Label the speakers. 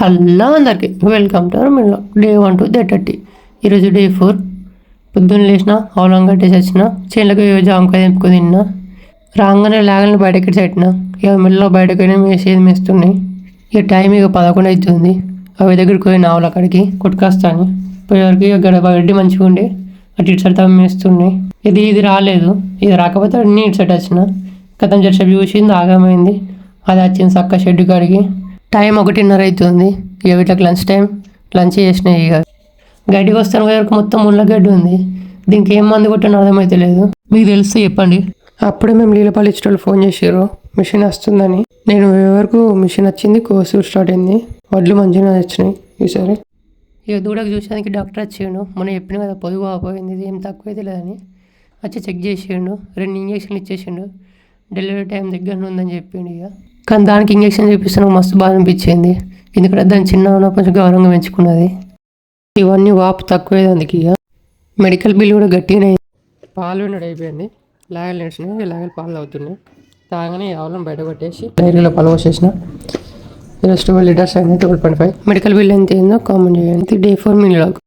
Speaker 1: Hello అందరికి welcome to our Millo day 1 to day 30. ఈరోజు day 4. పొద్దున్న లేచిన ఆవులం కట్టేసి వచ్చిన చేనులకు జామకాయ తెంపుకొని తిన్నా. రాగానే లాగలని బయటకి పెట్టిన ఇక మిల్లో బయటకు మేసేది మేస్తున్నాయి. ఇక టైం ఇక 11 అవుతుంది. అవి దగ్గరికి పోయిన ఆవుల అక్కడికి కొట్టుకొస్తాను పోయేవరకు ఇక గడ్డి మంచిగా ఉండే అటు ఇటు సైడ్ తవ్వి మేస్తున్నాయి. ఇది రాలేదు, ఇది రాకపోతే అన్నీ ఇటు సైడ్ వచ్చిన కథం జరసేపు చూసింది ఆగమైంది. అది వచ్చింది చక్క షెడ్ కాడికి. టైం 1:30 అవుతుంది. ఇక వీటికి లంచ్ టైం, లంచ్ చేసినాయి. ఇక గడ్డికి వస్తాను వరకు మొత్తం ముళ్ళ గడ్డి ఉంది. దీనికి ఏం మందు కొట్టానో అర్థమైతే లేదు. మీకు తెలిస్తే చెప్పండి. అప్పుడే మేము లీలపాలు ఇచ్చేటోళ్ళు ఫోన్ చేసారు మిషన్ వస్తుందని. నేను వరకు మిషన్ వచ్చింది, కోర్సు స్టార్ట్ అయింది. వడ్లు మంచిగా వచ్చినాయి ఈసారి. ఇక దూడకు చూసానికి డాక్టర్ వచ్చిండు. మొన్న చెప్పిన కదా పొదుగు ఆపోయింది, ఇది ఏం తక్కువ అయితే లేదని వచ్చి చెక్ చేసిండు. 2 ఇంజక్షన్లు ఇచ్చేసిండు. డెలివరీ టైం దగ్గర ఉందని చెప్పిండు. ఇక కానీ దానికి ఇంజక్షన్ చేపిస్తే మస్తు బాగా అనిపించింది. ఎందుకంటే దాని చిన్న కొంచెం గౌరవంగా పెంచుకున్నది. ఇవన్నీ వాపు తక్కువే అందుకు. ఇక మెడికల్ బిల్ కూడా గట్టిగానే పాలు వినడు అయిపోయింది. లాగలు నడిచినాయి, లాగలు పాలు తాగుతున్నాయి. తాగానే ఆవులను బయట కొట్టేసి డైరీలో పాలు పోసేసిన. ఈరోజు 12 లీటర్స్ అయినాయి, 12.5. మెడికల్ బిల్ ఎంత అయిందో కామెంట్ చేయండి. Day 4 mini log.